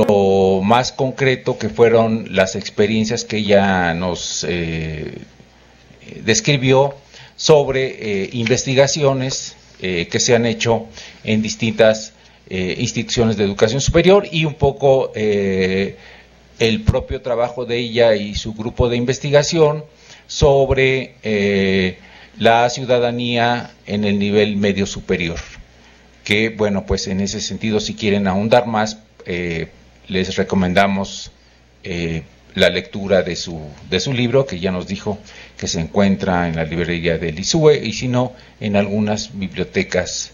lo más concreto que fueron las experiencias que ella nos describió sobre investigaciones que se han hecho en distintas instituciones de educación superior y un poco el propio trabajo de ella y su grupo de investigación sobre la ciudadanía en el nivel medio superior, que bueno, pues en ese sentido, si quieren ahondar más, les recomendamos la lectura de su libro, que ya nos dijo que se encuentra en la librería del ISUE, y si no, en algunas bibliotecas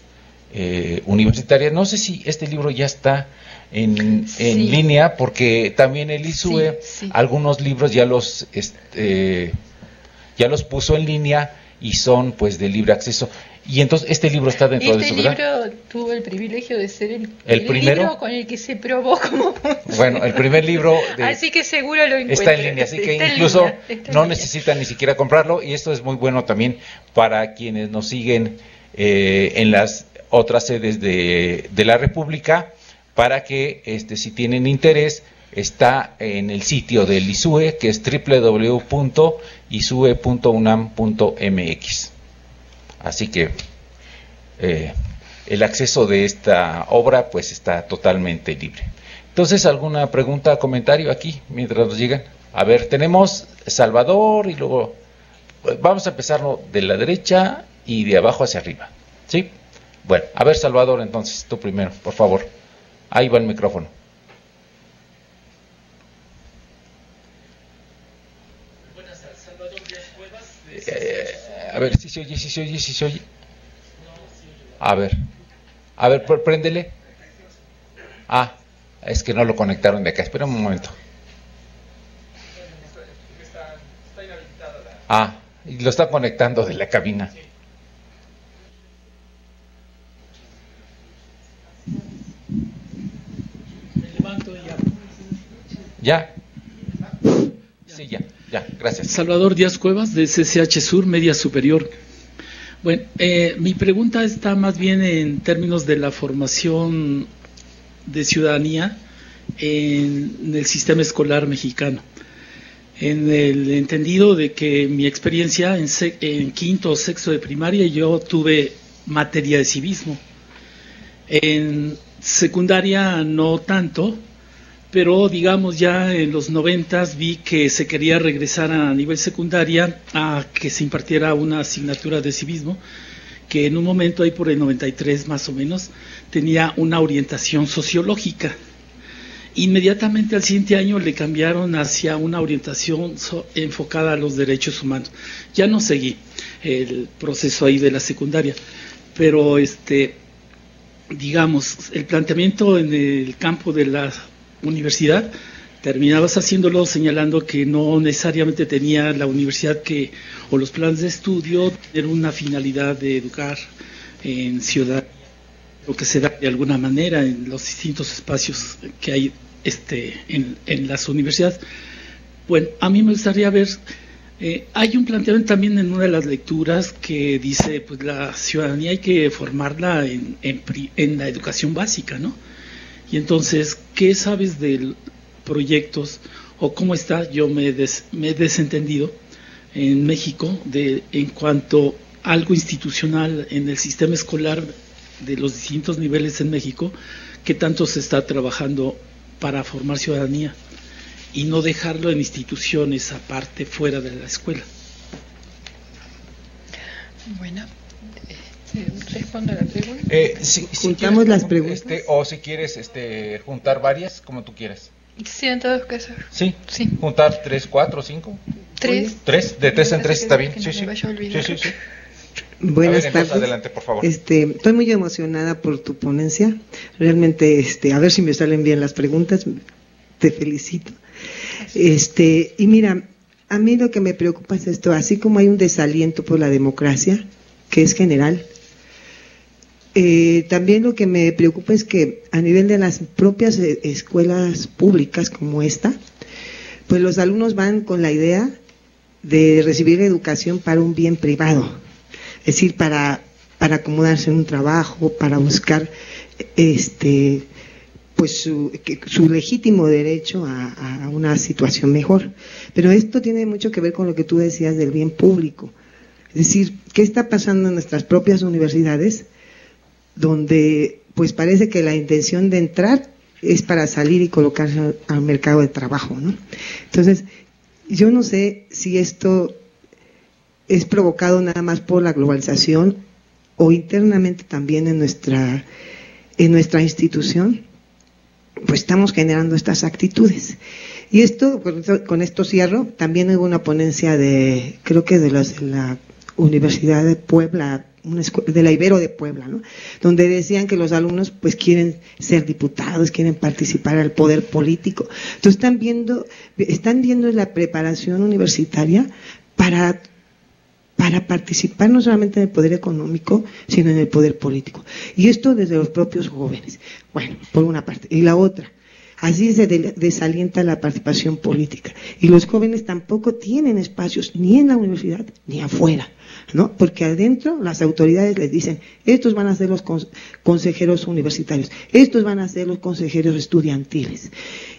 universitarias. No sé si este libro ya está en línea, porque también el ISUE algunos libros ya los puso en línea y son pues de libre acceso. Y entonces este libro está dentro de su, ¿verdad? Este libro tuvo el privilegio de ser el primero libro con el que se probó como... Bueno, el primer libro así que seguro lo está en línea, así que incluso no necesitan ni siquiera comprarlo, y esto es muy bueno también para quienes nos siguen en las otras sedes de la República, para que si tienen interés, está en el sitio del ISUE, que es www.isue.unam.mx. Así que el acceso de esta obra pues está totalmente libre. Entonces, ¿alguna pregunta, comentario aquí mientras nos llegan? A ver, tenemos Salvador y luego vamos a empezar de la derecha y de abajo hacia arriba, ¿sí? Bueno, a ver, Salvador, entonces, tú primero, por favor. Ahí va el micrófono. Buenas tardes, Salvador Díaz Cuevas. A ver, si se oye. A ver, préndele. Ah, es que no lo conectaron de acá. Espera un momento. Está inhabilitada la... Ah, y lo está conectando de la cabina. Me levanto y ya. ¿Ya? Sí, ya, gracias. Salvador Díaz Cuevas, de CCH Sur, Media Superior. Bueno, mi pregunta está más bien en términos de la formación de ciudadanía en el sistema escolar mexicano. En el entendido de que mi experiencia en quinto o sexto de primaria, yo tuve materia de civismo. En secundaria no tanto, pero digamos ya en los 90 vi que se quería regresar a nivel secundaria a que se impartiera una asignatura de civismo, que en un momento ahí por el 93 más o menos tenía una orientación sociológica. Inmediatamente al siguiente año le cambiaron hacia una orientación enfocada a los derechos humanos. Ya no seguí el proceso ahí de la secundaria, pero digamos, el planteamiento en el campo de la universidad, terminabas haciéndolo señalando que no necesariamente tenía la universidad o los planes de estudio tener una finalidad de educar en ciudad, lo que se da de alguna manera en los distintos espacios que hay en las universidades. Bueno, a mí me gustaría ver, hay un planteamiento también en una de las lecturas que dice, pues la ciudadanía hay que formarla en la educación básica, ¿no? Y entonces, ¿qué sabes de proyectos o cómo está? Yo me he desentendido en México en cuanto a algo institucional en el sistema escolar de los distintos niveles en México, que tanto se está trabajando para formar ciudadanía y no dejarlo en instituciones aparte, fuera de la escuela. Bueno, respondo a la pregunta. Juntamos las preguntas. O si quieres juntar varias, como tú quieras. Sí, en todos casos. Sí. Juntar 3, 4, 5. 3. 3, de 3 en 3 está bien. Sí. Buenas tardes. Adelante, por favor. Estoy muy emocionada por tu ponencia. Realmente, a ver si me salen bien las preguntas. Te felicito. Y mira, a mí lo que me preocupa es esto, así como hay un desaliento por la democracia, que es general, también lo que me preocupa es que a nivel de las propias escuelas públicas como esta, pues los alumnos van con la idea de recibir educación para un bien privado, es decir, para acomodarse en un trabajo, para buscar pues su legítimo derecho a una situación mejor. Pero esto tiene mucho que ver con lo que tú decías del bien público. Es decir, ¿qué está pasando en nuestras propias universidades? Donde pues parece que la intención de entrar es para salir y colocarse al mercado de trabajo, ¿no? Entonces, yo no sé si esto es provocado nada más por la globalización o internamente también en nuestra institución, pues estamos generando estas actitudes. Y esto, con esto cierro, también hubo una ponencia creo que de la Universidad de Puebla, de la Ibero de Puebla, ¿no? Donde decían que los alumnos pues quieren ser diputados, quieren participar al poder político. Entonces están viendo la preparación universitaria para participar no solamente en el poder económico, sino en el poder político. Y esto desde los propios jóvenes. Bueno, por una parte. Y la otra, así se desalienta la participación política. Y los jóvenes tampoco tienen espacios ni en la universidad ni afuera, ¿no? Porque adentro las autoridades les dicen, estos van a ser los consejeros universitarios, estos van a ser los consejeros estudiantiles.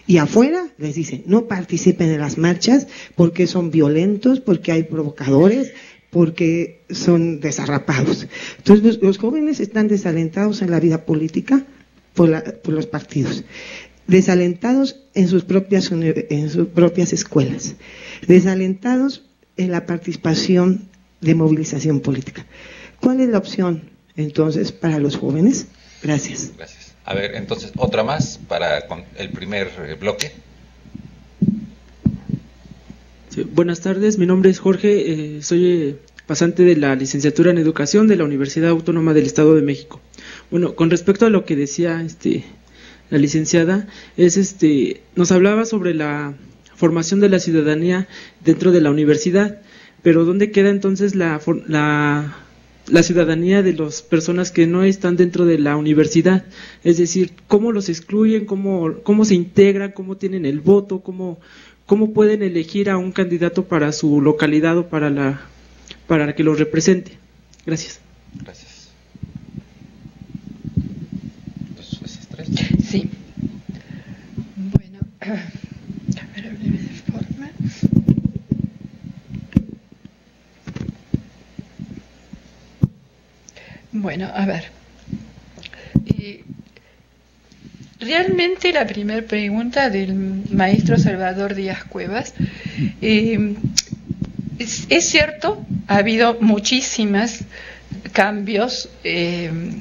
Y afuera les dicen, no participen en las marchas porque son violentos, porque hay provocadores, porque son desarrapados. Entonces los jóvenes están desalentados en la vida política por los partidos, desalentados en sus propias escuelas, desalentados en la participación de movilización política. ¿Cuál es la opción entonces para los jóvenes? Gracias. Gracias. A ver, entonces, otra más para el primer bloque. Sí, buenas tardes, mi nombre es Jorge, soy pasante de la licenciatura en Educación de la Universidad Autónoma del Estado de México. Bueno, con respecto a lo que decía la licenciada, nos hablaba sobre la formación de la ciudadanía dentro de la universidad, pero ¿dónde queda entonces la ciudadanía de las personas que no están dentro de la universidad? Es decir, ¿cómo los excluyen? ¿Cómo se integran? ¿Cómo tienen el voto? ¿Cómo pueden elegir a un candidato para su localidad o para que los represente? Gracias. Gracias. Sí. Bueno, a ver, breve forma. Bueno, a ver. Realmente la primera pregunta del maestro Salvador Díaz Cuevas, es cierto, ha habido muchísimos cambios en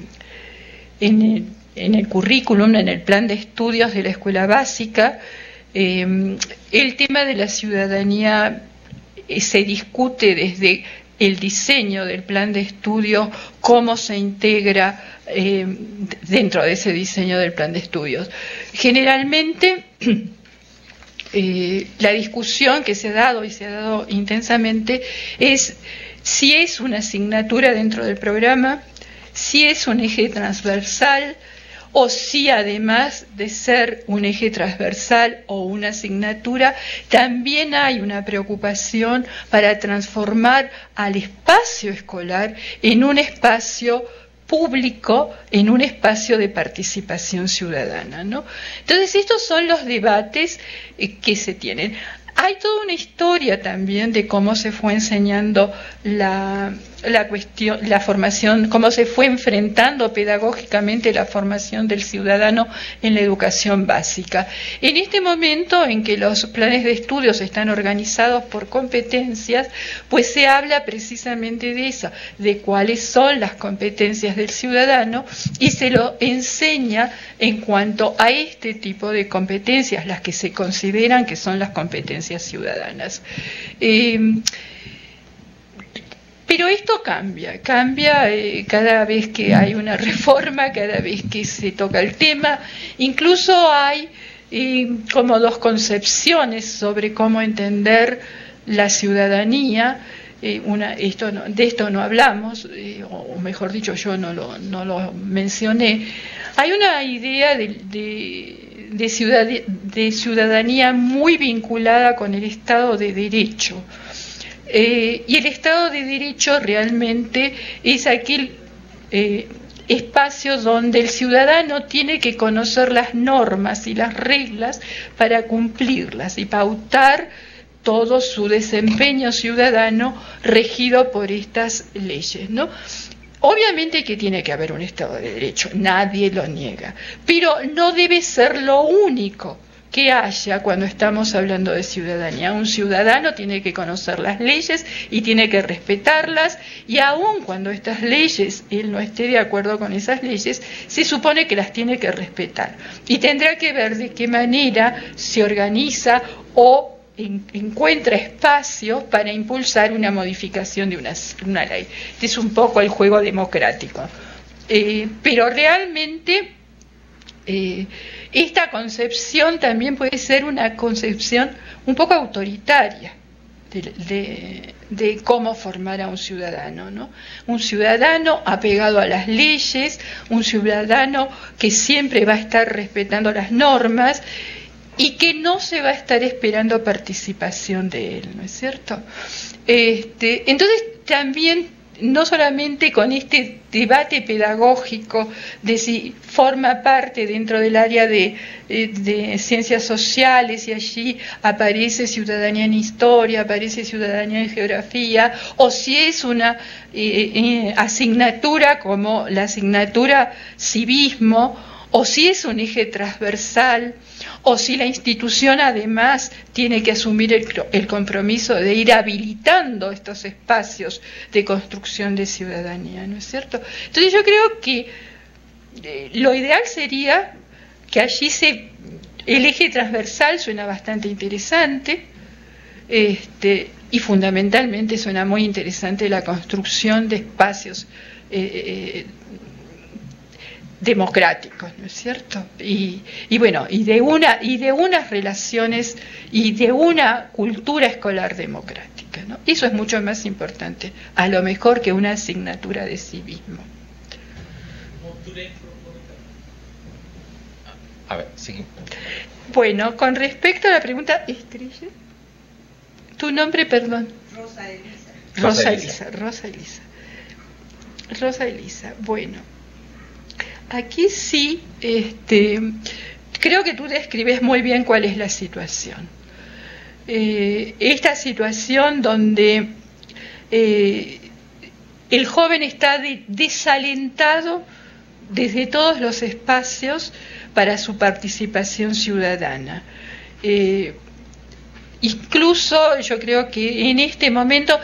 el currículum, en el plan de estudios de la escuela básica. El tema de la ciudadanía se discute desde el diseño del plan de estudio, cómo se integra dentro de ese diseño del plan de estudios. Generalmente, la discusión que se ha dado y se ha dado intensamente es si es una asignatura dentro del programa, si es un eje transversal, o si además de ser un eje transversal o una asignatura, también hay una preocupación para transformar al espacio escolar en un espacio público, en un espacio de participación ciudadana, ¿no? Entonces, estos son los debates que se tienen. Hay toda una historia también de cómo se fue enseñando la formación, cómo se fue enfrentando pedagógicamente la formación del ciudadano en la educación básica. En este momento en que los planes de estudios están organizados por competencias, pues se habla precisamente de eso, de cuáles son las competencias del ciudadano, y se lo enseña en cuanto a este tipo de competencias, las que se consideran que son las competencias ciudadanas. Pero esto cambia cada vez que hay una reforma, cada vez que se toca el tema. Incluso hay como dos concepciones sobre cómo entender la ciudadanía. De esto no hablamos, o mejor dicho, yo no lo mencioné. Hay una idea de ciudadanía muy vinculada con el Estado de Derecho. Y el Estado de Derecho realmente es aquel espacio donde el ciudadano tiene que conocer las normas y las reglas para cumplirlas y pautar todo su desempeño ciudadano regido por estas leyes, ¿no? Obviamente que tiene que haber un Estado de Derecho, nadie lo niega, pero no debe ser lo único que haya cuando estamos hablando de ciudadanía. Un ciudadano tiene que conocer las leyes y tiene que respetarlas, y aun cuando estas leyes, él no esté de acuerdo con esas leyes, se supone que las tiene que respetar. Y tendrá que ver de qué manera se organiza o encuentra espacios para impulsar una modificación de una ley. Este es un poco el juego democrático. Pero realmente esta concepción también puede ser una concepción un poco autoritaria de cómo formar a un ciudadano, ¿no? Un ciudadano apegado a las leyes, un ciudadano que siempre va a estar respetando las normas y que no se va a estar esperando participación de él, ¿no es cierto? Entonces también, no solamente con este debate pedagógico de si forma parte dentro del área de ciencias sociales y allí aparece ciudadanía en historia, aparece ciudadanía en geografía, o si es una asignatura como la asignatura civismo, o si es un eje transversal, o si la institución además tiene que asumir el compromiso de ir habilitando estos espacios de construcción de ciudadanía, ¿no es cierto? Entonces yo creo que lo ideal sería que allí el eje transversal suena bastante interesante, y fundamentalmente suena muy interesante la construcción de espacios democráticos, ¿no es cierto? Y bueno, y de unas relaciones y de una cultura escolar democrática, ¿no? Eso es mucho más importante, a lo mejor, que una asignatura de civismo. A ver, sí. Bueno, con respecto a la pregunta, ¿Estrella? ¿Tu nombre, perdón? Rosa Elisa. Bueno, aquí sí, creo que tú describes muy bien cuál es la situación. Esta situación donde el joven está desalentado desde todos los espacios para su participación ciudadana. Incluso yo creo que en este momento,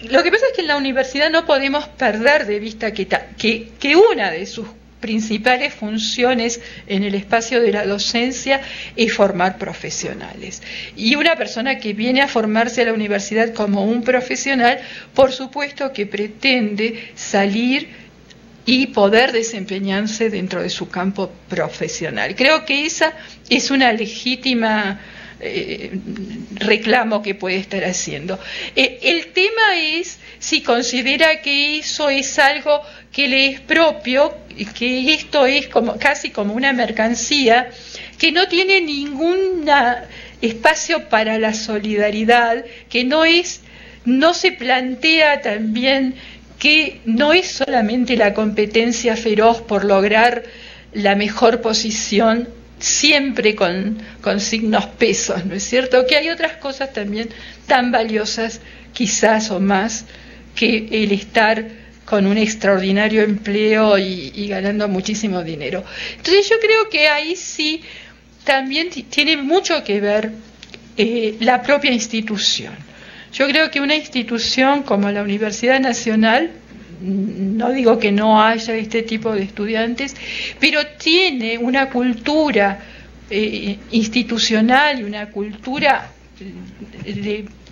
lo que pasa es que en la universidad no podemos perder de vista que una de sus principales funciones en el espacio de la docencia es formar profesionales. Y una persona que viene a formarse a la universidad como un profesional, por supuesto que pretende salir y poder desempeñarse dentro de su campo profesional. Creo que esa es una legítima reclamo que puede estar haciendo. El tema es si considera que eso es algo que le es propio, que esto es casi como una mercancía, que no tiene ningún espacio para la solidaridad, que no se plantea también que no es solamente la competencia feroz por lograr la mejor posición, siempre con signos pesos, ¿no es cierto? Que hay otras cosas también tan valiosas, quizás o más, que el estar con un extraordinario empleo y ganando muchísimo dinero. Entonces yo creo que ahí sí también tiene mucho que ver la propia institución. Yo creo que una institución como la Universidad Nacional, no digo que no haya este tipo de estudiantes, pero tiene una cultura institucional y una cultura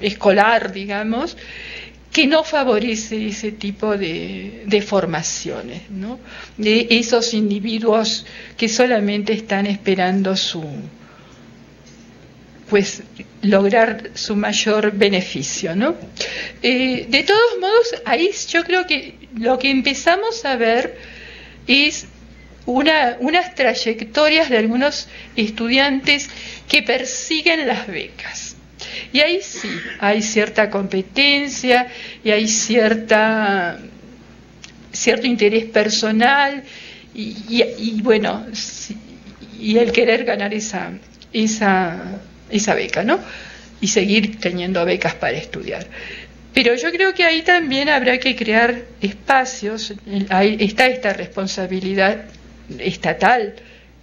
escolar, digamos, que no favorece ese tipo de formaciones, ¿no? De esos individuos que solamente están esperando lograr su mayor beneficio, ¿no? De todos modos, ahí yo creo que lo que empezamos a ver es unas trayectorias de algunos estudiantes que persiguen las becas. Y ahí sí, hay cierta competencia y hay cierta cierto interés personal y bueno, y el querer ganar esa beca, ¿no? Y seguir teniendo becas para estudiar. Pero yo creo que ahí también habrá que crear espacios, ahí está esta responsabilidad estatal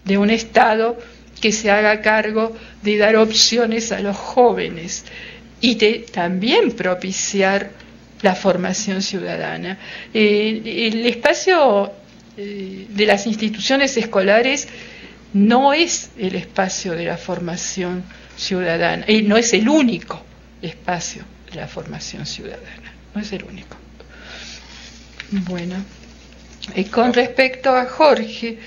de un Estado que se haga cargo de dar opciones a los jóvenes y de también propiciar la formación ciudadana. El espacio de las instituciones escolares no es el espacio de la formación ciudadana, no es el único espacio de la formación ciudadana, no es el único. Bueno, con respecto a Jorge,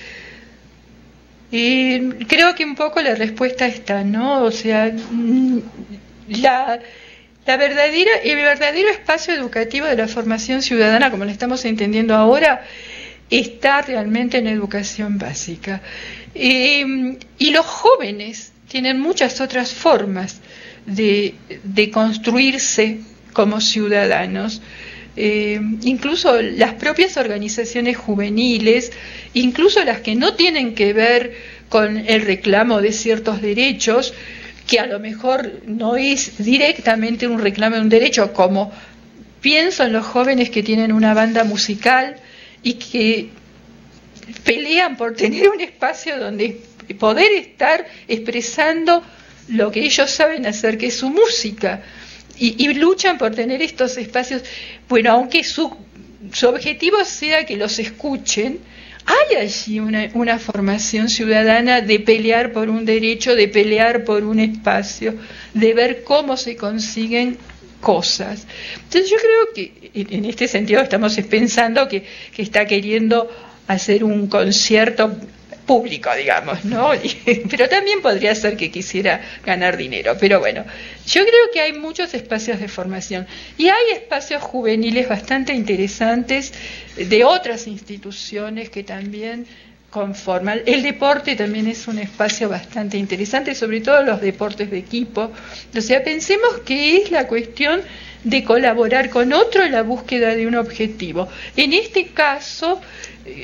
creo que un poco la respuesta está, ¿no? O sea, el verdadero espacio educativo de la formación ciudadana, como lo estamos entendiendo ahora, está realmente en educación básica. Y los jóvenes tienen muchas otras formas de construirse como ciudadanos. Incluso las propias organizaciones juveniles, incluso las que no tienen que ver con el reclamo de ciertos derechos, que a lo mejor no es directamente un reclamo de un derecho, como pienso en los jóvenes que tienen una banda musical y que pelean por tener un espacio donde poder estar expresando lo que ellos saben hacer, que es su música, y luchan por tener estos espacios. Bueno, aunque su objetivo sea que los escuchen, hay allí una formación ciudadana de pelear por un derecho, de pelear por un espacio, de ver cómo se consiguen cosas. Entonces yo creo que en este sentido estamos pensando que está queriendo hacer un concierto público, digamos, ¿no? Pero también podría ser que quisiera ganar dinero. Pero bueno, yo creo que hay muchos espacios de formación y hay espacios juveniles bastante interesantes de otras instituciones que también conforman. El deporte también es un espacio bastante interesante, sobre todo los deportes de equipo. O sea, pensemos que es la cuestión de colaborar con otro en la búsqueda de un objetivo. En este caso,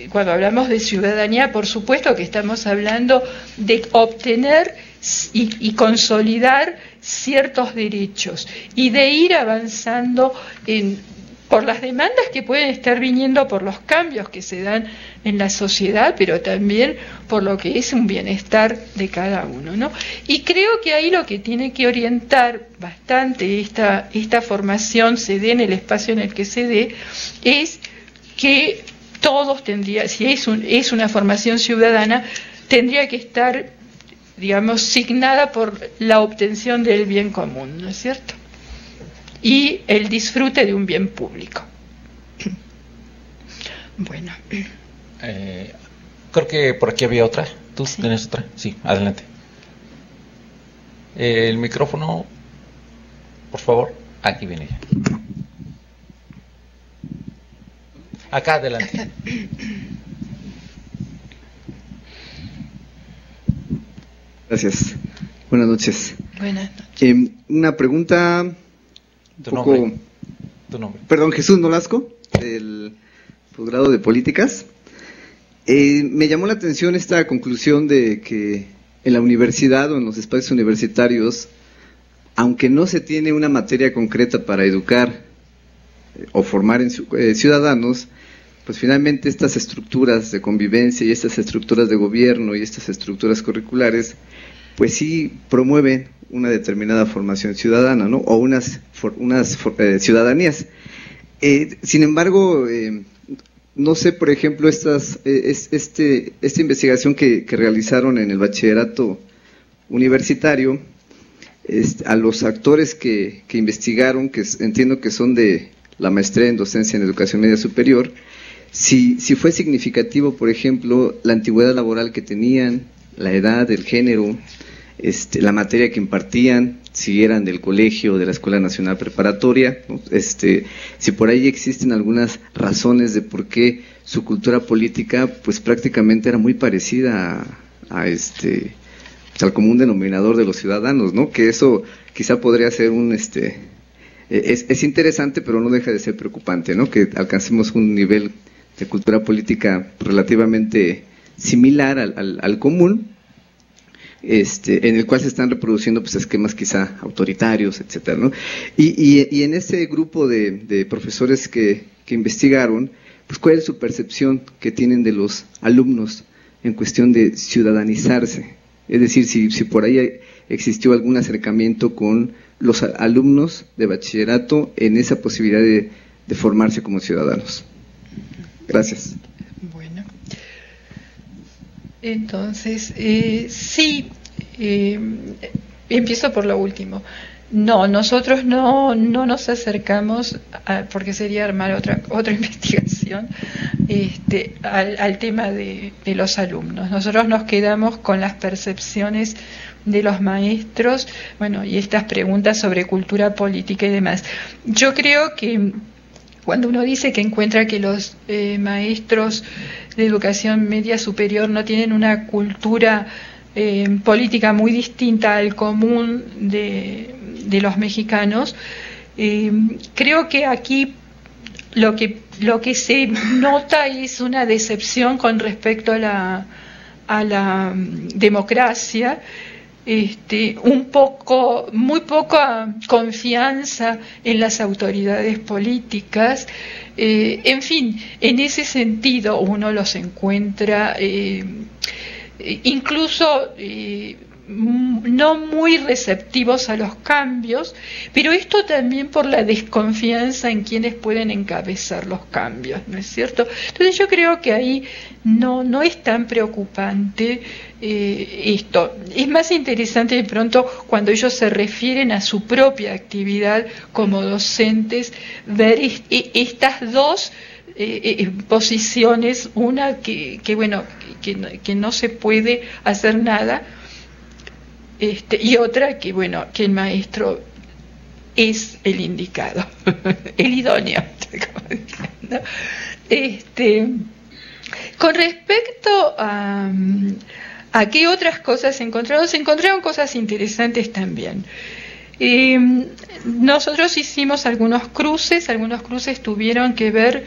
cuando hablamos de ciudadanía, por supuesto que estamos hablando de obtener y consolidar ciertos derechos y de ir avanzando por las demandas que pueden estar viniendo por los cambios que se dan en la sociedad, pero también por lo que es un bienestar de cada uno, ¿no? Y creo que ahí lo que tiene que orientar bastante esta formación, se dé en el espacio en el que se dé, es que todos si es una formación ciudadana, tendría que estar, digamos, signada por la obtención del bien común, ¿no es cierto? Y el disfrute de un bien público. Bueno. Creo que por aquí había otra. ¿Tú tienes otra? Sí, adelante. El micrófono, por favor. Aquí viene ella. Acá, adelante. Gracias. Buenas noches. Buenas noches. Una pregunta... Tu nombre. Perdón, Jesús Nolasco, del posgrado de Políticas. Me llamó la atención esta conclusión de que en la universidad o en los espacios universitarios, aunque no se tiene una materia concreta para educar o formar en ciudadanos, pues finalmente estas estructuras de convivencia y estas estructuras de gobierno y estas estructuras curriculares, pues sí promueven una determinada formación ciudadana, ¿no? O unas ciudadanías. Sin embargo, no sé, por ejemplo, esta investigación que realizaron en el bachillerato universitario, a los actores que investigaron, que entiendo que son de la maestría en docencia en educación media superior, si fue significativo, por ejemplo, la antigüedad laboral que tenían, la edad, el género, la materia que impartían, si eran del colegio o de la Escuela Nacional Preparatoria, ¿no? Si por ahí existen algunas razones de por qué su cultura política pues prácticamente era muy parecida al común denominador de los ciudadanos, ¿no? Que eso quizá podría ser es interesante, pero no deja de ser preocupante, ¿no? Que alcancemos un nivel de cultura política relativamente similar al común, en el cual se están reproduciendo pues esquemas quizá autoritarios, etcétera, ¿no? Y en ese grupo de profesores que investigaron, pues cuál es su percepción que tienen de los alumnos en cuestión de ciudadanizarse, es decir, si por ahí existió algún acercamiento con los alumnos de bachillerato en esa posibilidad de formarse como ciudadanos. Gracias. Bueno, entonces, sí, empiezo por lo último. No, nosotros no nos acercamos, porque sería armar otra investigación, al tema de los alumnos. Nosotros nos quedamos con las percepciones de los maestros, bueno, y estas preguntas sobre cultura política y demás. Yo creo que cuando uno dice que encuentra que los maestros de educación media superior no tienen una cultura política muy distinta al común de los mexicanos, creo que aquí lo que se nota es una decepción con respecto a la democracia, muy poca confianza en las autoridades políticas. En fin, en ese sentido uno los encuentra incluso no muy receptivos a los cambios, pero esto también por la desconfianza en quienes pueden encabezar los cambios, ¿no es cierto? Entonces yo creo que ahí no es tan preocupante esto. Es más interesante de pronto cuando ellos se refieren a su propia actividad como docentes, ver estas dos posiciones, una que no se puede hacer nada, y otra que el maestro es el indicado, el idóneo, ¿no? Con respecto a qué otras cosas se encontraron cosas interesantes también. Nosotros hicimos algunos cruces tuvieron que ver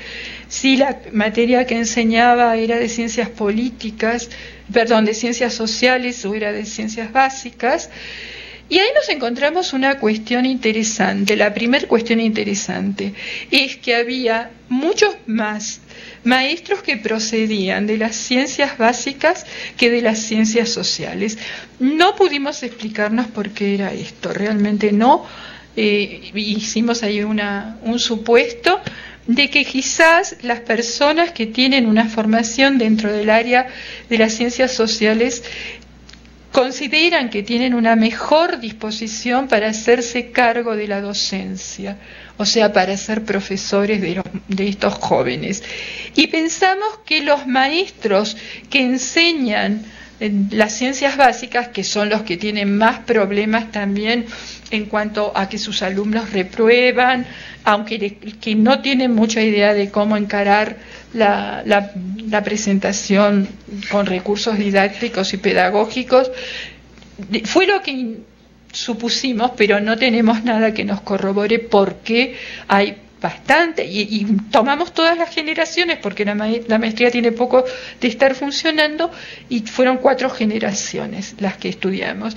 si la materia que enseñaba era de ciencias políticas, de ciencias sociales o era de ciencias básicas, y ahí nos encontramos una cuestión interesante. La primera cuestión interesante es que había muchos más maestros que procedían de las ciencias básicas que de las ciencias sociales. No pudimos explicarnos por qué era esto, realmente no. Hicimos ahí un supuesto de que quizás las personas que tienen una formación dentro del área de las ciencias sociales consideran que tienen una mejor disposición para hacerse cargo de la docencia, o sea, para ser profesores de estos jóvenes. Y pensamos que los maestros que enseñan las ciencias básicas, que son los que tienen más problemas también en cuanto a que sus alumnos reprueban, aunque que no tienen mucha idea de cómo encarar la presentación con recursos didácticos y pedagógicos, fue lo que supusimos, pero no tenemos nada que nos corrobore por qué hay bastante, y tomamos todas las generaciones, porque la maestría tiene poco de estar funcionando, y fueron 4 generaciones las que estudiamos.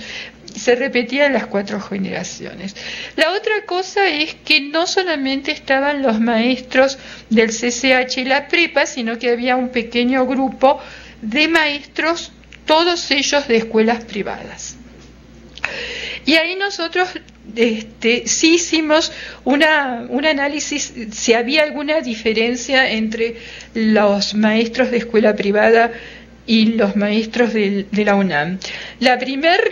Se repetían las 4 generaciones. La otra cosa es que no solamente estaban los maestros del CCH y la prepa, sino que había un pequeño grupo de maestros, todos ellos de escuelas privadas. Y ahí nosotros sí hicimos un análisis si había alguna diferencia entre los maestros de escuela privada y los maestros de la UNAM. La primera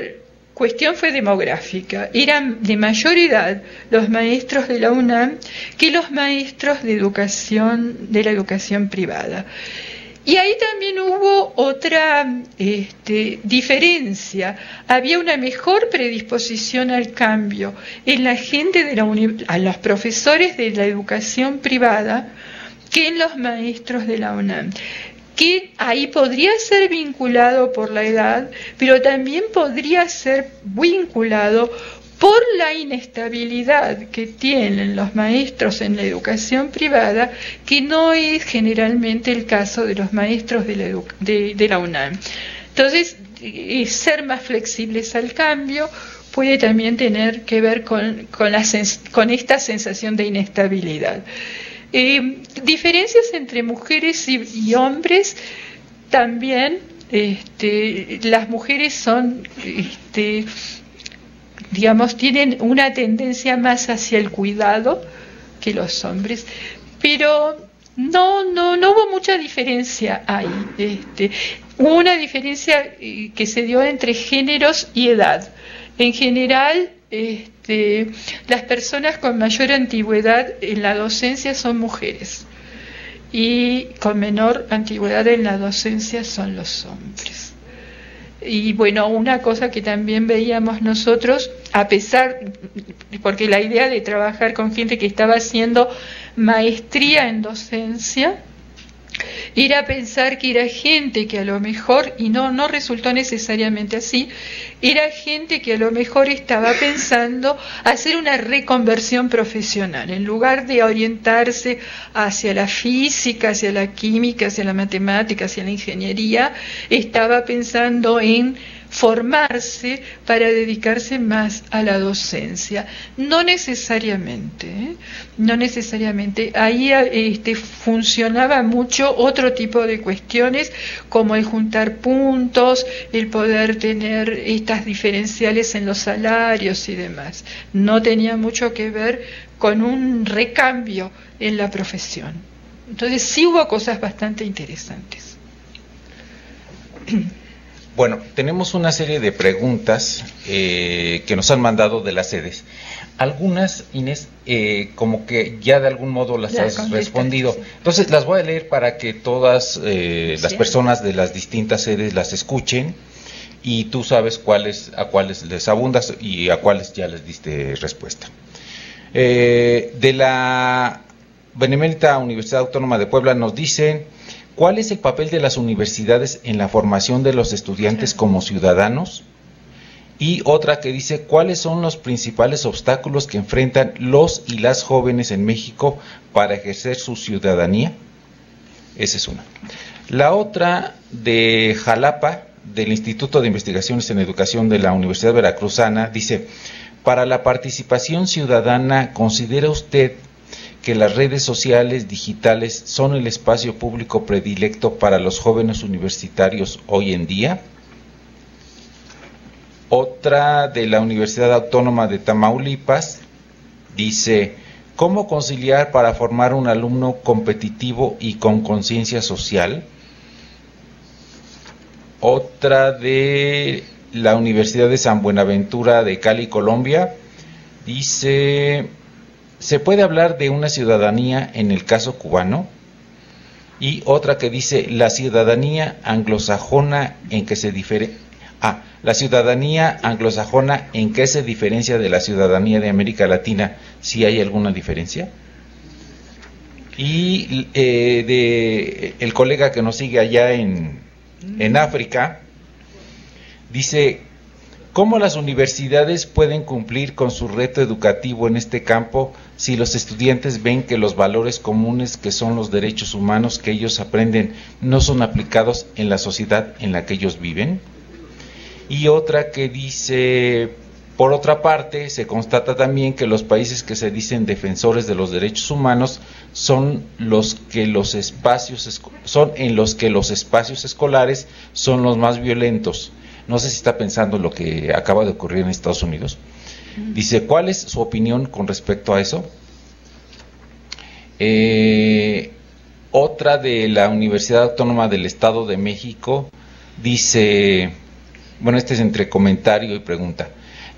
cuestión fue demográfica. Eran de mayor edad los maestros de la UNAM que los maestros de la educación privada. Y ahí también hubo otra diferencia. Había una mejor predisposición al cambio en la gente a los profesores de la educación privada que en los maestros de la UNAM, que ahí podría ser vinculado por la edad, pero también podría ser vinculado por la inestabilidad que tienen los maestros en la educación privada, que no es generalmente el caso de los maestros de la UNAM. Entonces, ser más flexibles al cambio puede también tener que ver con esta sensación de inestabilidad. Diferencias entre mujeres y hombres también. Las mujeres son, digamos, tienen una tendencia más hacia el cuidado que los hombres, pero no hubo mucha diferencia ahí. Hubo una diferencia que se dio entre géneros y edad. En general, las personas con mayor antigüedad en la docencia son mujeres, y con menor antigüedad en la docencia son los hombres. Y bueno, una cosa que también veíamos nosotros, porque la idea de trabajar con gente que estaba haciendo maestría en docencia, era pensar que era gente que a lo mejor, y no resultó necesariamente así, era gente que a lo mejor estaba pensando hacer una reconversión profesional. En lugar de orientarse hacia la física, hacia la química, hacia la matemática, hacia la ingeniería, estaba pensando en formarse para dedicarse más a la docencia. No necesariamente. Ahí funcionaba mucho otro tipo de cuestiones, como el juntar puntos, el poder tener estas diferenciales en los salarios y demás. No tenía mucho que ver con un recambio en la profesión. Entonces sí hubo cosas bastante interesantes. Bueno, tenemos una serie de preguntas que nos han mandado de las sedes. Algunas, Inés, como que ya de algún modo las has respondido. Sí. Entonces las voy a leer para que todas las personas de las distintas sedes las escuchen, y tú sabes a cuáles les abundas y a cuáles ya les diste respuesta. De la Benemérita Universidad Autónoma de Puebla nos dicen: ¿cuál es el papel de las universidades en la formación de los estudiantes como ciudadanos? Y otra que dice: ¿cuáles son los principales obstáculos que enfrentan los y las jóvenes en México para ejercer su ciudadanía? Esa es una. La otra, de Jalapa, del Instituto de Investigaciones en Educación de la Universidad Veracruzana, dice: para la participación ciudadana, ¿considera usted que las redes sociales digitales son el espacio público predilecto para los jóvenes universitarios hoy en día? Otra, de la Universidad Autónoma de Tamaulipas, dice: ¿cómo conciliar para formar un alumno competitivo y con conciencia social? Otra, de la Universidad de San Buenaventura de Cali, Colombia, dice: ¿se puede hablar de una ciudadanía en el caso cubano? Y otra que dice: la ciudadanía anglosajona en que se diferencia de la ciudadanía de América Latina, si hay alguna diferencia. Y de el colega que nos sigue allá en África, dice: ¿cómo las universidades pueden cumplir con su reto educativo en este campo si los estudiantes ven que los valores comunes, que son los derechos humanos que ellos aprenden, no son aplicados en la sociedad en la que ellos viven? Y otra que dice: por otra parte, se constata también que los países que se dicen defensores de los derechos humanos son en los que los espacios escolares son los más violentos. No sé si está pensando en lo que acaba de ocurrir en Estados Unidos. Dice: ¿cuál es su opinión con respecto a eso? Otra, de la Universidad Autónoma del Estado de México, dice, bueno, este es entre comentario y pregunta: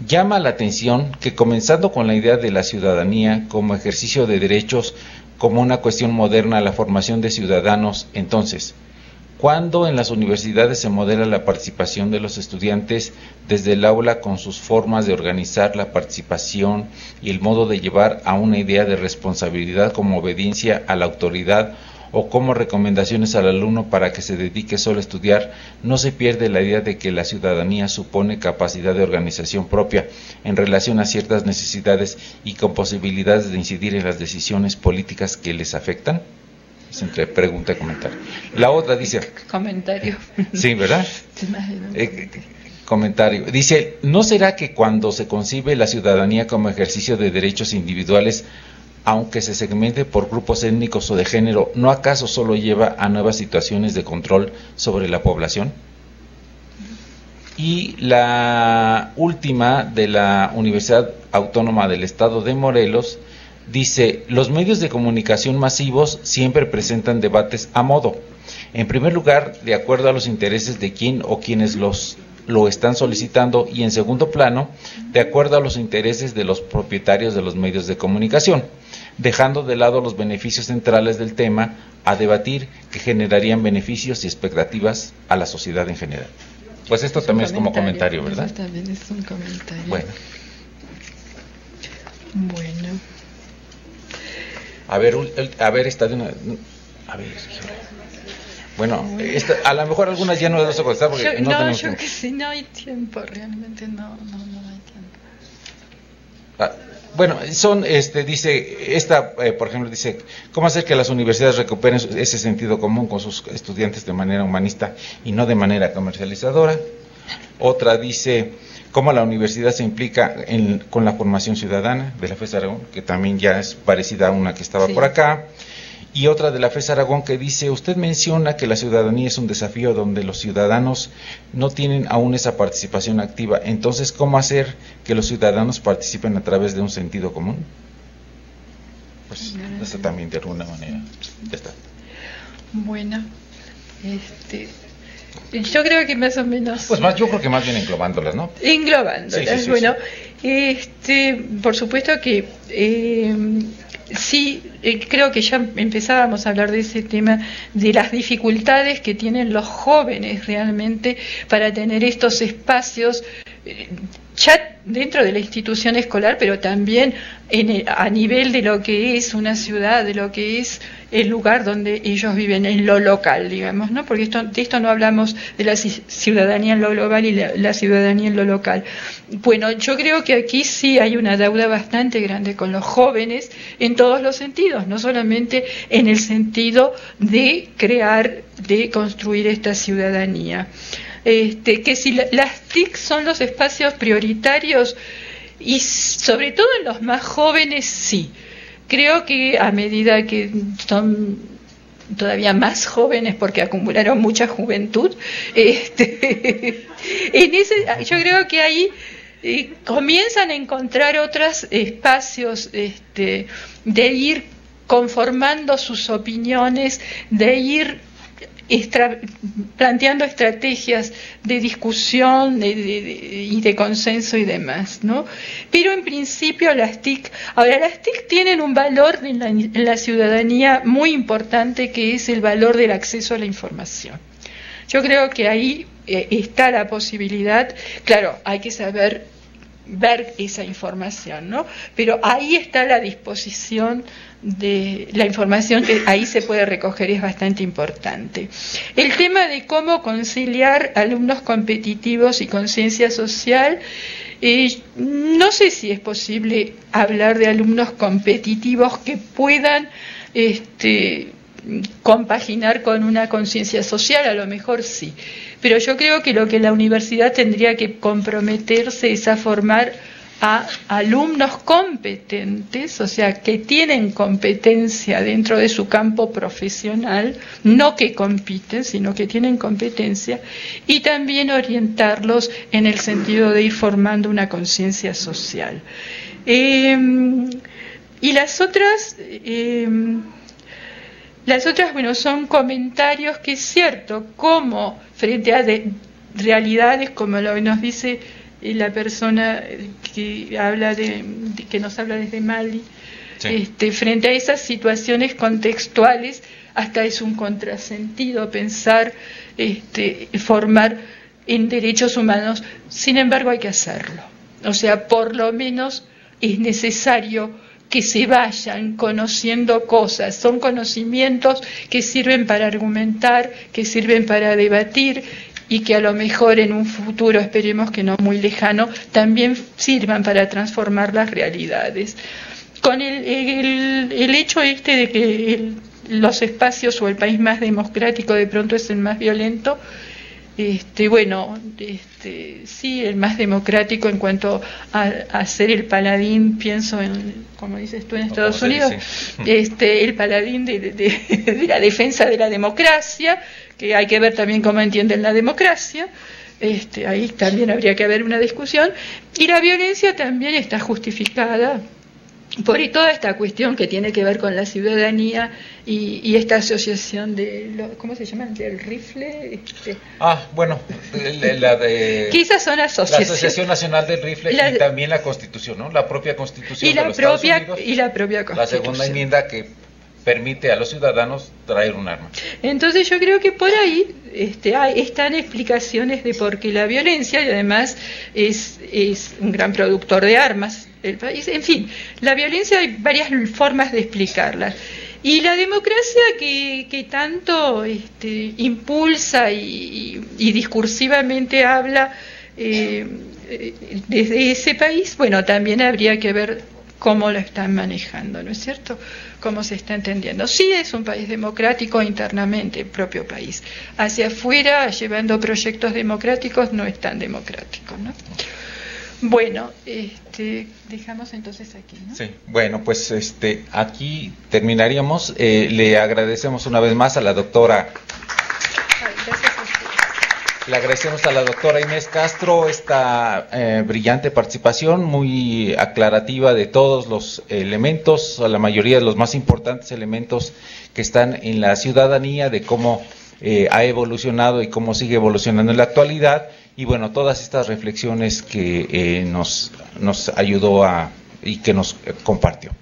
llama la atención que, comenzando con la idea de la ciudadanía como ejercicio de derechos, como una cuestión moderna, la formación de ciudadanos, entonces, ¿cuándo en las universidades se modela la participación de los estudiantes desde el aula, con sus formas de organizar la participación y el modo de llevar a una idea de responsabilidad como obediencia a la autoridad o como recomendaciones al alumno para que se dedique solo a estudiar, no se pierde la idea de que la ciudadanía supone capacidad de organización propia en relación a ciertas necesidades y con posibilidades de incidir en las decisiones políticas que les afectan. Es entre pregunta y comentario. La otra dice... Comentario. Sí, ¿verdad? Comentario. Dice, ¿no será que cuando se concibe la ciudadanía como ejercicio de derechos individuales, aunque se segmente por grupos étnicos o de género, no acaso solo lleva a nuevas situaciones de control sobre la población? Y la última, de la Universidad Autónoma del Estado de Morelos, dice, los medios de comunicación masivos siempre presentan debates a modo. En primer lugar, de acuerdo a los intereses de quien o quienes lo están solicitando, y en segundo plano, de acuerdo a los intereses de los propietarios de los medios de comunicación, dejando de lado los beneficios centrales del tema a debatir que generarían beneficios y expectativas a la sociedad en general. Pues esto también es como comentario, ¿verdad? Eso también es un comentario. Bueno. A ver, esta de una... A ver, bueno, a lo mejor algunas ya no las vas a contestar porque no tenemos tiempo. Que si no hay tiempo, realmente no hay tiempo. Bueno, dice, por ejemplo, dice, ¿cómo hacer que las universidades recuperen ese sentido común con sus estudiantes de manera humanista y no de manera comercializadora? Otra dice, ¿cómo la universidad se implica con la formación ciudadana de la FES Aragón? Que también ya es parecida a una que estaba por acá. Y otra de la FES Aragón que dice, usted menciona que la ciudadanía es un desafío donde los ciudadanos no tienen aún esa participación activa. Entonces, ¿cómo hacer que los ciudadanos participen a través de un sentido común? Pues eso también de alguna manera. Ya está. Bueno, yo creo que más o menos... Pues yo creo que más bien englobándolas, ¿no? Englobándolas, sí, bueno. Por supuesto que... sí, creo que ya empezábamos a hablar de ese tema, de las dificultades que tienen los jóvenes realmente para tener estos espacios, ya dentro de la institución escolar, pero también a nivel de lo que es una ciudad, de lo que es el lugar donde ellos viven, en lo local, digamos, ¿no? Porque de esto no hablamos de la ciudadanía en lo global y la ciudadanía en lo local. Bueno, yo creo que aquí sí hay una deuda bastante grande con los jóvenes en todos los sentidos, no solamente en el sentido de crear, de construir esta ciudadanía. Que si las TIC son los espacios prioritarios, y sobre todo en los más jóvenes, sí. Creo que a medida que son todavía más jóvenes porque acumularon mucha juventud, yo creo que ahí comienzan a encontrar otros espacios de ir conformando sus opiniones, de ir planteando estrategias de discusión y de consenso y demás, ¿no? Pero en principio las TIC tienen un valor en la ciudadanía muy importante, que es el valor del acceso a la información. Yo creo que ahí está la posibilidad, claro, hay que saber ver esa información, ¿no? Pero ahí está la disposición de la información que ahí se puede recoger, es bastante importante. El tema de cómo conciliar alumnos competitivos y conciencia social, no sé si es posible hablar de alumnos competitivos que puedan compaginar con una conciencia social, a lo mejor sí, pero yo creo que lo que la universidad tendría que comprometerse es a formar a alumnos competentes, o sea, que tienen competencia dentro de su campo profesional, no que compiten, sino que tienen competencia, y también orientarlos en el sentido de ir formando una conciencia social. Y las otras, bueno, son comentarios que es cierto, como frente a realidades como lo que nos dice la persona que habla que nos habla desde Mali, sí. Frente a esas situaciones contextuales, hasta es un contrasentido pensar formar en derechos humanos. Sin embargo, hay que hacerlo. O sea, por lo menos es necesario que se vayan conociendo cosas, son conocimientos que sirven para argumentar, que sirven para debatir y que a lo mejor en un futuro, esperemos que no muy lejano, también sirvan para transformar las realidades. Con el hecho de que los espacios o el país más democrático de pronto es el más violento, sí, el más democrático en cuanto a ser el paladín, pienso en, como dices tú, en Estados Unidos, el paladín de la defensa de la democracia, que hay que ver también cómo entienden la democracia. Ahí también habría que haber una discusión, y la violencia también está justificada por toda esta cuestión que tiene que ver con la ciudadanía y esta asociación ¿cómo se llama? ¿Del rifle? Bueno, que esas son asociaciones. La Asociación Nacional del Rifle y también la Constitución, ¿no? La propia Constitución de los Estados Unidos. Y la propia Constitución. La segunda enmienda que permite a los ciudadanos traer un arma. Entonces yo creo que por ahí están explicaciones de por qué la violencia, y además es un gran productor de armas el país. En fin, la violencia hay varias formas de explicarla. Y la democracia que tanto impulsa y discursivamente habla desde ese país, bueno, también habría que ver cómo lo están manejando, ¿no es cierto? Cómo se está entendiendo. Sí es un país democrático internamente, el propio país. Hacia afuera, llevando proyectos democráticos, no es tan democrático, ¿no? Bueno, dejamos entonces aquí, ¿no? Sí, bueno, pues aquí terminaríamos. Le agradecemos una vez más a la doctora. Le agradecemos a la doctora Inés Castro esta brillante participación, muy aclarativa de todos los elementos, a la mayoría de los más importantes elementos que están en la ciudadanía, de cómo ha evolucionado y cómo sigue evolucionando en la actualidad, y bueno, todas estas reflexiones que nos ayudó y que nos compartió.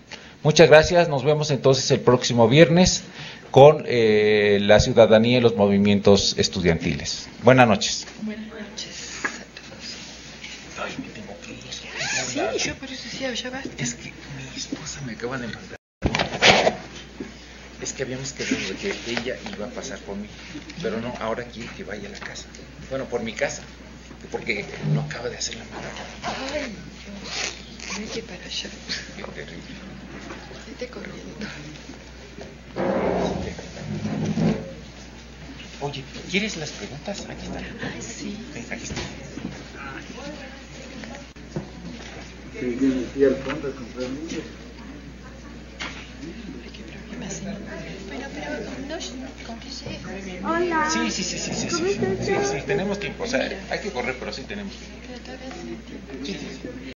Muchas gracias, nos vemos entonces el próximo viernes con la ciudadanía y los movimientos estudiantiles. Buenas noches. Buenas noches a todos. Ay, me tengo que ir. Sí, yo por eso decía, ya basta. Es que mi esposa me acaba de mandar. Es que habíamos quedado de que ella iba a pasar por mí, pero no, ahora quiere que vaya a la casa. Bueno, por mi casa, porque no acaba de hacer la mano. Ay, Dios, vete para allá. Qué terrible. Vete corriendo. Oye, ¿quieres las preguntas? Aquí están. Ay, sí. Ven, aquí están. Bueno, pero no, con que llegue. Hola. Sí, tenemos tiempo, o sea, hay que correr, pero sí tenemos tiempo. Pero todavía tiene tiempo. Sí.